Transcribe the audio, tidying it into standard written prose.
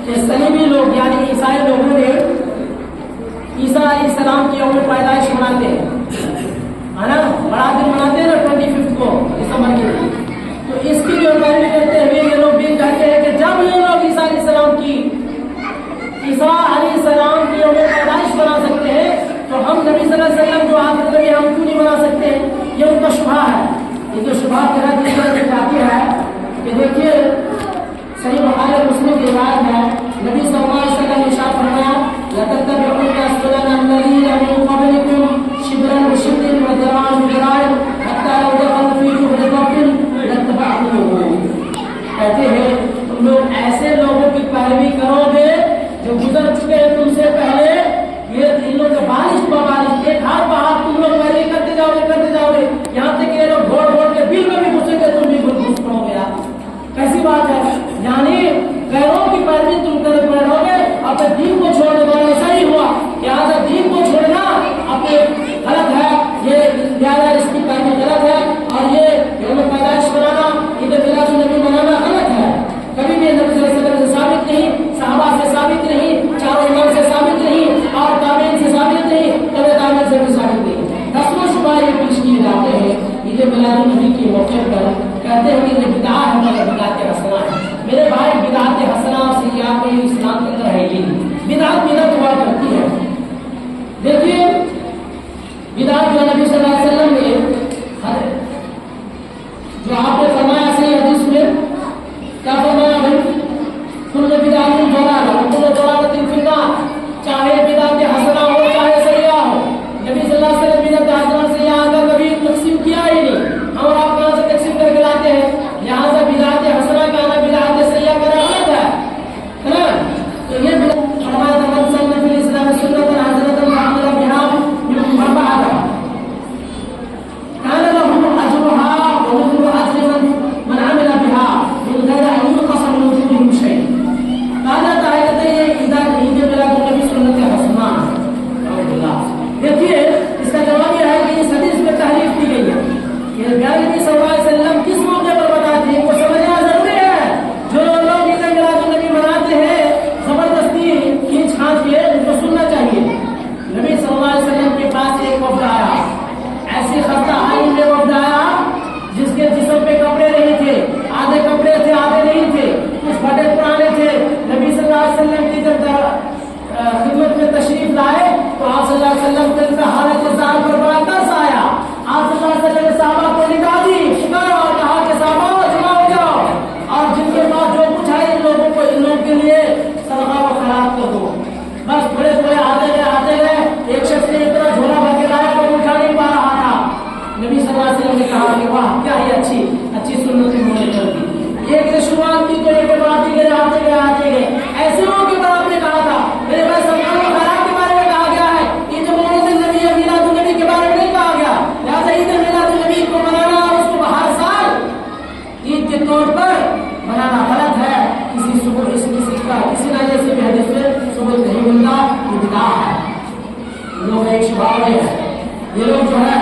کہ سلیمی لوگ یعنی عیسائی لوگوں نے عیسیٰ علیہ السلام کی یوم پیدائش مناتے ہیں، ہے نا، بڑا دن مناتے ہیں نا 25 کو دسمبر کے، تو اس کی جو پیروی کرتے ہوئے یہ لوگ بھی کہتے ہیں کہ جب یہ لوگ عیسیٰ علیہ السلام کی یوم پیدائش بنا سکتے ہیں تو ہم نبی صلی اللہ علیہ وسلم جو آخر نبی ہم کیوں نہیں بنا سکتے؟ یہ ان کا شبہ ہے۔ یہ جو شبہ تیرا جس طرح سے جاتی ہے کہ دیکھیے صحیح بخاری مسلم کی روایت ہے، نبی صلی اللہ علیہ وسلم نے ارشاد فرمایا لَتَتَّبِعُنَّ سُنَنَ الَّذِينَ مِن قَبْلِكُمْ شِبْرًا بِشِبْرٍ وَذِرَاعًا بِذِرَاعٍ حَتَّىٰ لَوْ دَخَلُوا فِي جُحْرِ ضَبٍّ لَاتَّبَعْتُمُوهُ۔ کہتے ہیں تم لوگ ایسے لوگوں کی پیروی کرو گے جو گزر چکے ہیں تم سے پہلے، یہ ان لوگ بارش بارش ایک ہاتھ پہاڑ تم لوگ پیروی کرتے جاؤ گے یہاں تک کہ یہ لوگ گھوڑ کے بل میں بھی گھسیں گے، تم بھی گھس پڑو گے۔ کیسی بات ہے؟ یعنی غیروں کی پیروی تم کرو گے، اپنے دین کو چھوڑنے والا ایسا ہی ہوا، لہٰذا دین کو چھوڑنا اپنے غلط ہے، یہ لہٰذا اس کی پیروی غلط ہے، اور یہ یوم پیدائش منانا، عید میلاد النبی منانا غلط ہے۔ کبھی بھی نبی صلی اللہ علیہ وسلم سے ثابت نہیں، صحابہ سے ثابت نہیں، چاروں امام سے ثابت نہیں، اور تابعین سے ثابت نہیں، تبع تابعین سے بھی ثابت نہیں۔ دسواں شبہ یہ پیش کیے جاتے ہیں عید میلاد النبی کے موقع پر، کہتے ہیں کہ یہ بدعت ہے مگر بدعت حسنہ ہے۔ میرے بھائی بدعت حسنہ اور سیاحت میں اسلام کے اندر ہے ہی نہیں، بدعت ہوا کرتی ہے۔ دیکھیے بدعت جو نبی صلی اللہ علیہ وسلم نے جو آپ نے فرمایا صحیح حدیث میں کیا فرمایا بھائی؟ کل بدعت ضلالہ وکل ضلالۃ فی النار، چاہے بدعت حسنہ ہو چاہے سیاح ہو، نبی صلی اللہ علیہ وسلم بدعت حسنہ سیاح کا کبھی تقسیم کیا ہی نہیں، اور آپ کہاں سے تقسیم کر کے لاتے ہیں؟ لہٰذا بدعت حسنہ کا نا بدعت سیاح کا غلط ہے نا؟ تو یہ فرمایا من سن فی الاسلام سنۃ حسنۃ فعمل بها من بعد كان له اجرها ومثل اجر من عمل بها من غير ان ينقص من اجورهم شيء۔ قاعدہ قاعدہ یہ عید میلاد النبی سنت حسنہ۔ دیکھیے اس کا جواب یہ ہے کہ اس حدیث میں تحریف کی گئی ہے کہ پیارے نبی صلی اللہ علیہ وسلم کس موقع پر بتاتے ہیں، وہ سمجھنا ضروری ہے۔ جو لوگ عید میلاد النبی مناتے ہیں زبردستی کھینچ کھانچ کے، ان کو سننا چاہیے۔ نبی صلی اللہ علیہ وسلم کے پاس ایک وفد آیا، ایسی خستہ حال میں وفد آیا جس کے جسم پہ کپڑے نہیں تھے، آدھے کپڑے تھے آدھے نہیں تھے، کچھ پھٹے پرانے تھے۔ نبی صلی اللہ علیہ وسلم کی جب خدمت میں تشریف لائے تو آپ صلی اللہ علیہ وسلم کے اندر حالت ظاہر پر بڑا ترس آیا۔ آپ صلی اللہ علیہ وسلم نے صحابہ کو نکال دی اور کہا کہ صحابہ جمع ہو جاؤ، اور جن کے پاس جو کچھ ہے ان لوگوں کے لیے صدقہ و خیرات کر دو۔ بس تھوڑے آتے گئے، ایک شخص نے اتنا جھولا بھر کے لایا کوئی اٹھا نہیں پا رہا تھا۔ نبی صلی اللہ علیہ وسلم نے کہا کہ واہ کیا ہی اچھی سنت انہوں نے کر دی، ایک نے شروعات کی تو ایک بات آتے گئے ایسے موقع پر آپ نے کہا تھا میرے بھائی صدقہ و خیرات کے بارے میں کہا گیا ہے، عید مولد النبی یا میلاد النبی کے بارے میں نہیں کہا گیا، لہٰذا عید میلاد النبی کو منانا اور اس کو ہر سال عید کے طور پر منانا غلط ہے۔ کسی نہ جیسے بھی حدیث میں ثبوت نہیں ملتا، یہ بدعت ہے۔ لوگ ایک شبہ ہے، یہ لوگ جو ہے